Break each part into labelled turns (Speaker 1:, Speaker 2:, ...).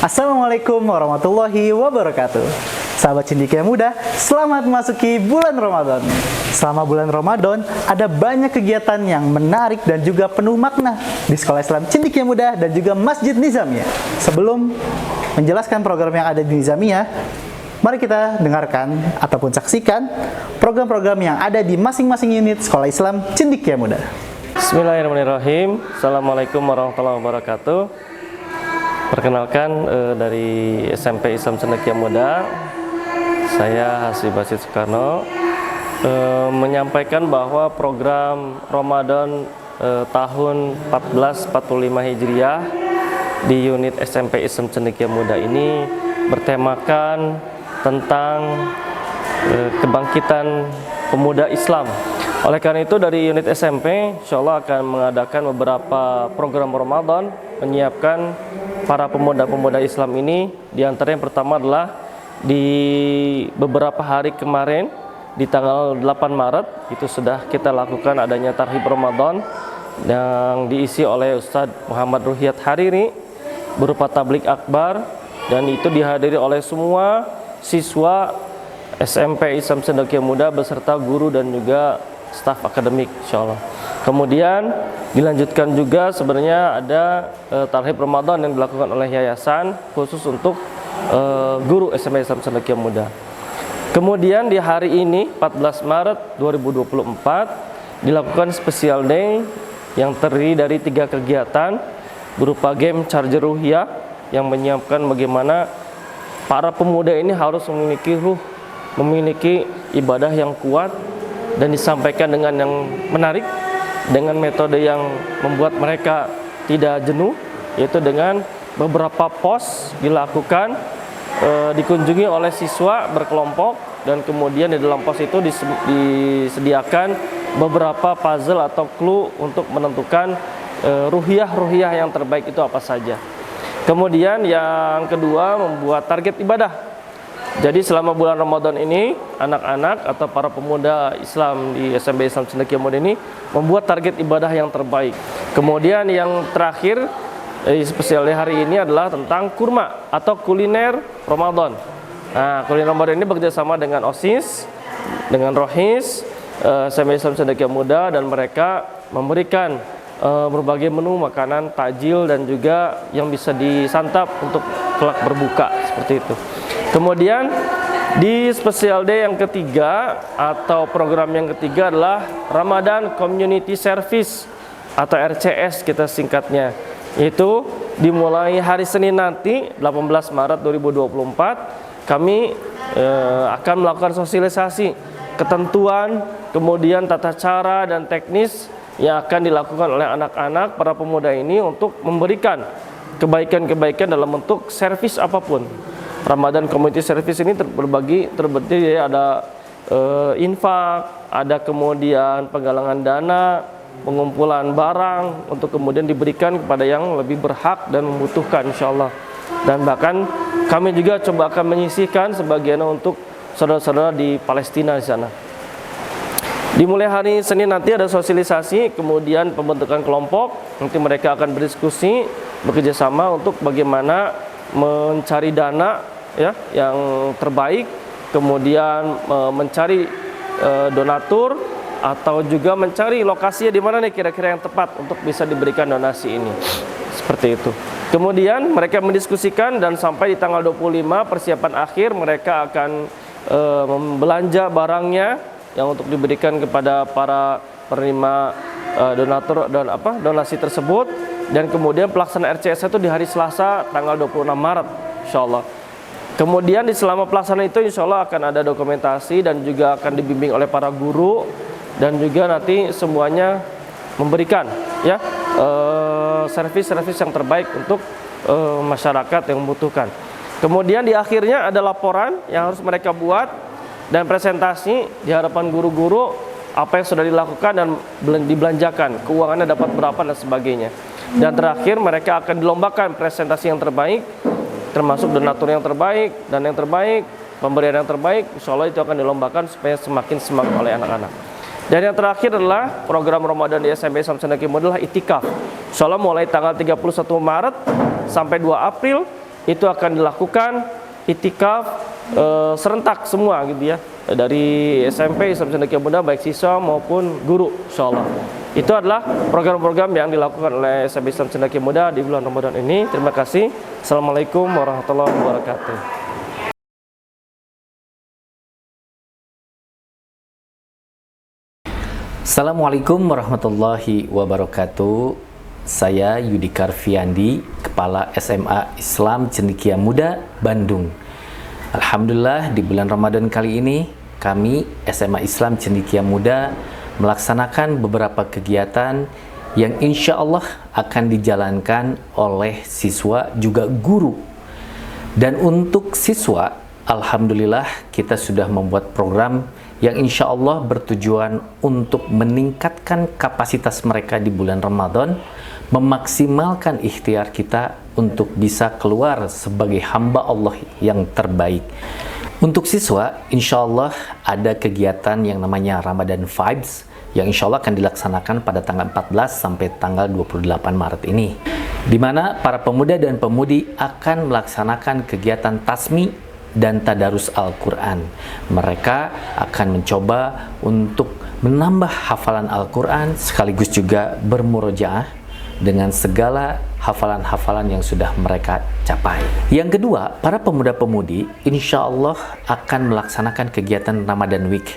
Speaker 1: Assalamualaikum warahmatullahi wabarakatuh. Sahabat Cendekia Muda, selamat memasuki bulan Ramadan. Selama bulan Ramadan, ada banyak kegiatan yang menarik dan juga penuh makna di Sekolah Islam Cendekia Muda dan juga Masjid Nizamiyah. Sebelum menjelaskan program yang ada di Nizamiyah, mari kita dengarkan ataupun saksikan program-program yang ada di masing-masing unit Sekolah Islam Cendekia Muda.
Speaker 2: Bismillahirrahmanirrahim. Assalamualaikum warahmatullahi wabarakatuh. Perkenalkan dari SMP Islam Cendekia Muda, saya Hasbi Basit Soekarno, menyampaikan bahwa program Ramadan tahun 1445 Hijriah di unit SMP Islam Cendekia Muda ini bertemakan tentang kebangkitan pemuda Islam. Oleh karena itu dari unit SMP insya Allah akan mengadakan beberapa program Ramadan, menyiapkan para pemuda-pemuda Islam ini. Di antara yang pertama adalah di beberapa hari kemarin, di tanggal 8 Maret itu sudah kita lakukan adanya Tarhib Ramadan yang diisi oleh Ustadz Muhammad Ruhiyat Hariri berupa tablik akbar, dan itu dihadiri oleh semua siswa SMP Islam Cendekia Muda beserta guru dan juga staf akademik insyaallah. Kemudian dilanjutkan juga sebenarnya ada Tarhib Ramadan yang dilakukan oleh yayasan khusus untuk guru SMP Islam Cendekia Muda. Kemudian di hari ini 14 Maret 2024 dilakukan special day yang terdiri dari 3 kegiatan berupa game Charger Ruhiyah yang menyiapkan bagaimana para pemuda ini harus memiliki ruh, memiliki ibadah yang kuat dan disampaikan dengan yang menarik, dengan metode yang membuat mereka tidak jenuh, yaitu dengan beberapa pos dilakukan, dikunjungi oleh siswa berkelompok, dan kemudian di dalam pos itu disediakan beberapa puzzle atau clue untuk menentukan ruhiyah yang terbaik itu apa saja. Kemudian yang kedua membuat target ibadah. Jadi selama bulan Ramadan ini anak-anak atau para pemuda Islam di SMP Islam Cendekia Muda ini membuat target ibadah yang terbaik. Kemudian yang terakhir spesial hari ini adalah tentang kurma atau kuliner Ramadan. Nah, kuliner Ramadan ini bekerjasama dengan OSIS, dengan Rohis, SMP Islam Cendekia Muda, dan mereka memberikan berbagai menu makanan takjil dan juga yang bisa disantap untuk kelak berbuka seperti itu. Kemudian di special day yang ketiga atau program yang ketiga adalah Ramadan Community Service atau RCS kita singkatnya. Itu dimulai hari Senin nanti 18 Maret 2024 kami akan melakukan sosialisasi ketentuan, kemudian tata cara dan teknis yang akan dilakukan oleh anak-anak para pemuda ini untuk memberikan kebaikan-kebaikan dalam bentuk servis apapun. Ramadan Community Service ini terbagi ada infak, ada kemudian penggalangan dana, pengumpulan barang untuk kemudian diberikan kepada yang lebih berhak dan membutuhkan insyaallah. Dan bahkan kami juga coba akan menyisihkan sebagian untuk saudara-saudara di Palestina di sana. Dimulai hari Senin nanti ada sosialisasi, kemudian pembentukan kelompok, nanti mereka akan berdiskusi, bekerjasama untuk bagaimana mencari dana ya yang terbaik, kemudian mencari donatur atau juga mencari lokasinya di mana nih kira-kira yang tepat untuk bisa diberikan donasi ini. Seperti itu. Kemudian mereka mendiskusikan dan sampai di tanggal 25 persiapan akhir mereka akan membelanja barangnya yang untuk diberikan kepada para penerima donatur dan donasi tersebut, dan kemudian pelaksanaan RCS itu di hari Selasa tanggal 26 Maret insyaallah. Kemudian di selama pelaksanaan itu insya Allah akan ada dokumentasi dan juga akan dibimbing oleh para guru, dan juga nanti semuanya memberikan ya servis-servis yang terbaik untuk masyarakat yang membutuhkan. Kemudian di akhirnya ada laporan yang harus mereka buat dan presentasi di hadapan guru-guru apa yang sudah dilakukan dan dibelanjakan, keuangannya dapat berapa dan sebagainya. Dan terakhir mereka akan dilombakan presentasi yang terbaik, termasuk donatur yang terbaik dan yang terbaik, pemberian yang terbaik, insya Allah itu akan dilombakan supaya semakin semangat oleh anak-anak. Dan yang terakhir adalah program Ramadan di SMP Islam Cendekia Muda adalah itikaf. Insya Allah mulai tanggal 31 Maret sampai 2 April itu akan dilakukan itikaf serentak semua gitu ya, dari SMP Islam Cendekia Muda, baik siswa maupun guru, insyaallah. Itu adalah program-program yang dilakukan oleh SMP Islam Cendekia Muda di bulan Ramadan ini. Terima kasih. Assalamualaikum warahmatullahi wabarakatuh.
Speaker 3: Assalamualaikum warahmatullahi wabarakatuh. Saya Yudikar Fiandi, Kepala SMA Islam Cendekia Muda, Bandung. Alhamdulillah, di bulan Ramadan kali ini kami SMA Islam Cendekia Muda melaksanakan beberapa kegiatan yang insya Allah akan dijalankan oleh siswa juga guru. Dan untuk siswa, alhamdulillah kita sudah membuat program yang insya Allah bertujuan untuk meningkatkan kapasitas mereka di bulan Ramadan, memaksimalkan ikhtiar kita untuk bisa keluar sebagai hamba Allah yang terbaik. Untuk siswa, insya Allah ada kegiatan yang namanya Ramadan Vibes, yang insya Allah akan dilaksanakan pada tanggal 14 sampai tanggal 28 Maret ini, di mana para pemuda dan pemudi akan melaksanakan kegiatan tasmi dan tadarus Al-Quran. Mereka akan mencoba untuk menambah hafalan Al-Quran sekaligus juga bermurojaah dengan segala hafalan-hafalan yang sudah mereka capai. Yang kedua, para pemuda-pemudi insya Allah akan melaksanakan kegiatan Ramadan Week,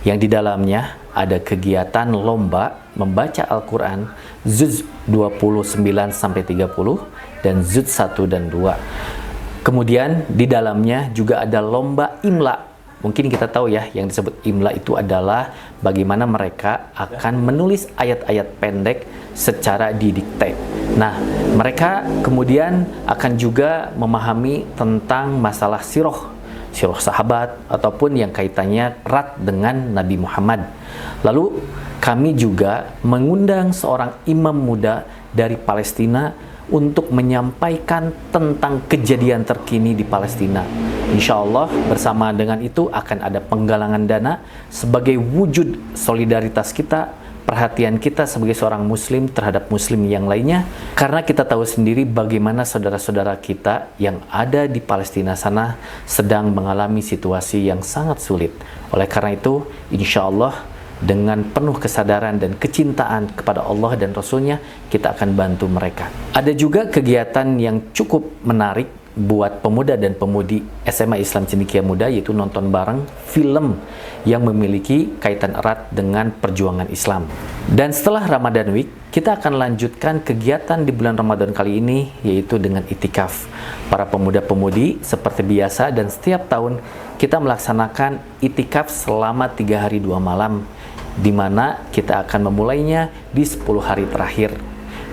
Speaker 3: yang di dalamnya ada kegiatan lomba membaca Al-Quran Juz 29-30 dan Juz 1 dan 2. Kemudian di dalamnya juga ada lomba imla. Mungkin kita tahu ya, yang disebut imla itu adalah bagaimana mereka akan menulis ayat-ayat pendek secara didikte. Nah, mereka kemudian akan juga memahami tentang masalah sirah sahabat ataupun yang kaitannya erat dengan Nabi Muhammad. Lalu kami juga mengundang seorang imam muda dari Palestina untuk menyampaikan tentang kejadian terkini di Palestina. Insya Allah bersama dengan itu akan ada penggalangan dana sebagai wujud solidaritas kita, perhatian kita sebagai seorang muslim terhadap muslim yang lainnya, karena kita tahu sendiri bagaimana saudara-saudara kita yang ada di Palestina sana sedang mengalami situasi yang sangat sulit. Oleh karena itu, insya Allah dengan penuh kesadaran dan kecintaan kepada Allah dan Rasulnya, kita akan bantu mereka. Ada juga kegiatan yang cukup menarik buat pemuda dan pemudi SMA Islam Cendekia Muda, yaitu nonton bareng film yang memiliki kaitan erat dengan perjuangan Islam. Dan setelah Ramadan Week, kita akan lanjutkan kegiatan di bulan Ramadan kali ini, yaitu dengan itikaf. Para pemuda-pemudi seperti biasa dan setiap tahun kita melaksanakan itikaf selama 3 hari 2 malam, di mana kita akan memulainya di 10 hari terakhir.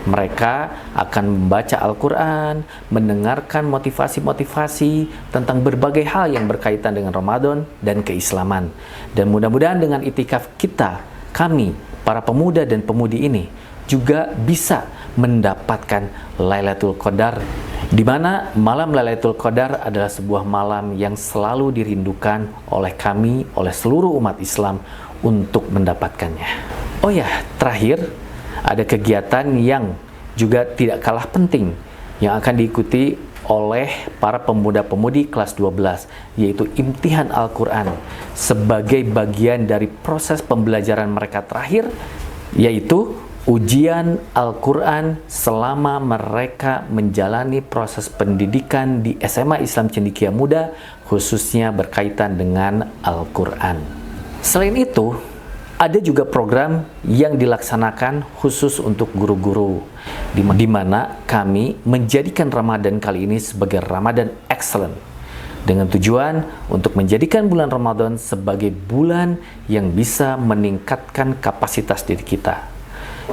Speaker 3: Mereka akan membaca Al-Quran, mendengarkan motivasi-motivasi tentang berbagai hal yang berkaitan dengan Ramadan dan keislaman. Dan mudah-mudahan dengan itikaf kita, kami, para pemuda dan pemudi ini, juga bisa mendapatkan Lailatul Qadar, di mana malam Lailatul Qadar adalah sebuah malam yang selalu dirindukan oleh kami, oleh seluruh umat Islam untuk mendapatkannya. Oh ya, terakhir ada kegiatan yang juga tidak kalah penting yang akan diikuti oleh para pemuda-pemudi kelas 12, yaitu imtihan Al-Quran sebagai bagian dari proses pembelajaran mereka terakhir, yaitu ujian Al-Quran selama mereka menjalani proses pendidikan di SMA Islam Cendekia Muda, khususnya berkaitan dengan Al-Quran. Selain itu, ada juga program yang dilaksanakan khusus untuk guru-guru, di mana kami menjadikan Ramadan kali ini sebagai Ramadan Excellent, dengan tujuan untuk menjadikan bulan Ramadan sebagai bulan yang bisa meningkatkan kapasitas diri kita.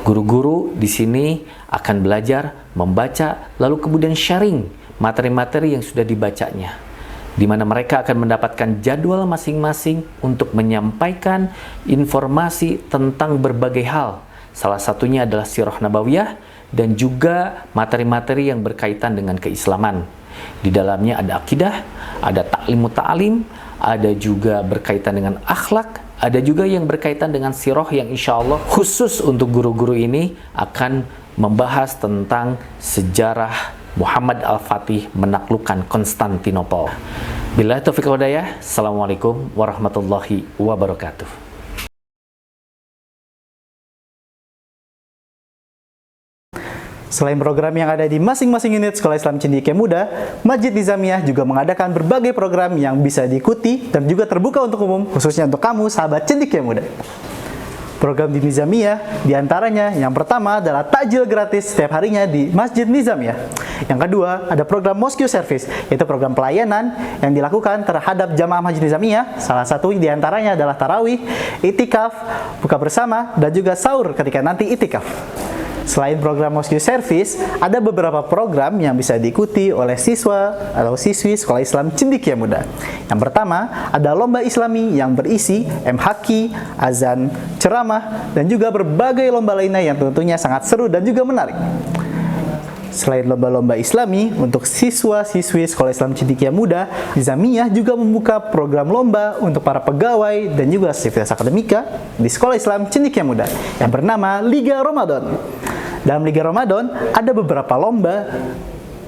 Speaker 3: Guru-guru di sini akan belajar membaca, lalu kemudian sharing materi-materi yang sudah dibacanya, di mana mereka akan mendapatkan jadwal masing-masing untuk menyampaikan informasi tentang berbagai hal. Salah satunya adalah Sirah Nabawiyah dan juga materi-materi yang berkaitan dengan keislaman. Di dalamnya ada akidah, ada ta'limut ta'lim, ada juga berkaitan dengan akhlak, ada juga yang berkaitan dengan sirah yang insya Allah khusus untuk guru-guru ini akan membahas tentang sejarah Muhammad Al-Fatih menaklukkan Konstantinopel. Billahi taufiq wal hidayah. Assalamualaikum warahmatullahi wabarakatuh.
Speaker 1: Selain program yang ada di masing-masing unit Sekolah Islam Cendekia Muda, Masjid Nizamiyah juga mengadakan berbagai program yang bisa diikuti dan juga terbuka untuk umum, khususnya untuk kamu, sahabat Cendekia Muda. Program di Nizamiyah diantaranya yang pertama adalah takjil gratis setiap harinya di Masjid Nizamiyah. Yang kedua, ada program Mosque Service, yaitu program pelayanan yang dilakukan terhadap jamaah Masjid Nizamiyah. Salah satu diantaranya adalah tarawih, itikaf, buka bersama, dan juga sahur ketika nanti itikaf. Selain program Mosque Service, ada beberapa program yang bisa diikuti oleh siswa atau siswi Sekolah Islam Cendekia Muda. Yang pertama, ada lomba Islami yang berisi MHQ, azan, ceramah, dan juga berbagai lomba lainnya yang tentunya sangat seru dan juga menarik. Selain lomba-lomba Islami, untuk siswa-siswi Sekolah Islam Cendekia Muda, Nizamiyah juga membuka program lomba untuk para pegawai dan juga sivitas akademika di Sekolah Islam Cendekia Muda yang bernama Liga Ramadan. Dalam Liga Ramadan, ada beberapa lomba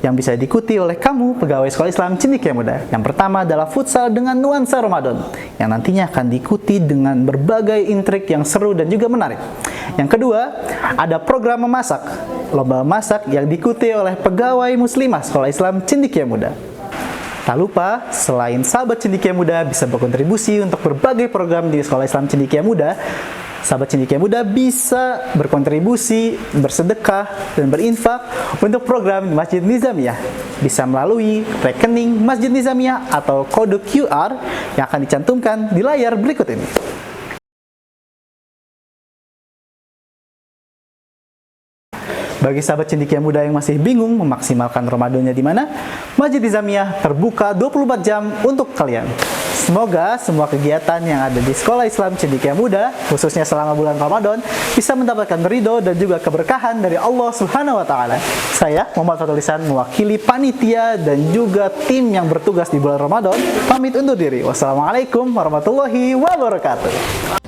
Speaker 1: yang bisa diikuti oleh kamu, pegawai Sekolah Islam Cendekia Muda. Yang pertama adalah futsal dengan nuansa Ramadan, yang nantinya akan diikuti dengan berbagai intrik yang seru dan juga menarik. Yang kedua, ada program memasak, lomba masak yang diikuti oleh pegawai muslimah Sekolah Islam Cendekia Muda. Tak lupa, selain sahabat Cendekia Muda bisa berkontribusi untuk berbagai program di Sekolah Islam Cendekia Muda, sahabat Cendekia Muda bisa berkontribusi, bersedekah, dan berinfak untuk program di Masjid Nizamiyah. Bisa melalui rekening Masjid Nizamiyah atau kode QR yang akan dicantumkan di layar berikut ini. Bagi sahabat Cendekia Muda yang masih bingung memaksimalkan Ramadannya di mana, Masjid Nizamiyah terbuka 24 jam untuk kalian. Semoga semua kegiatan yang ada di Sekolah Islam Cendekia Muda, khususnya selama bulan Ramadan, bisa mendapatkan ridho dan juga keberkahan dari Allah Subhanahu wa Ta'ala. Saya, Muhammad Fatul Ihsan, mewakili panitia dan juga tim yang bertugas di bulan Ramadan, pamit undur diri. Wassalamualaikum warahmatullahi wabarakatuh.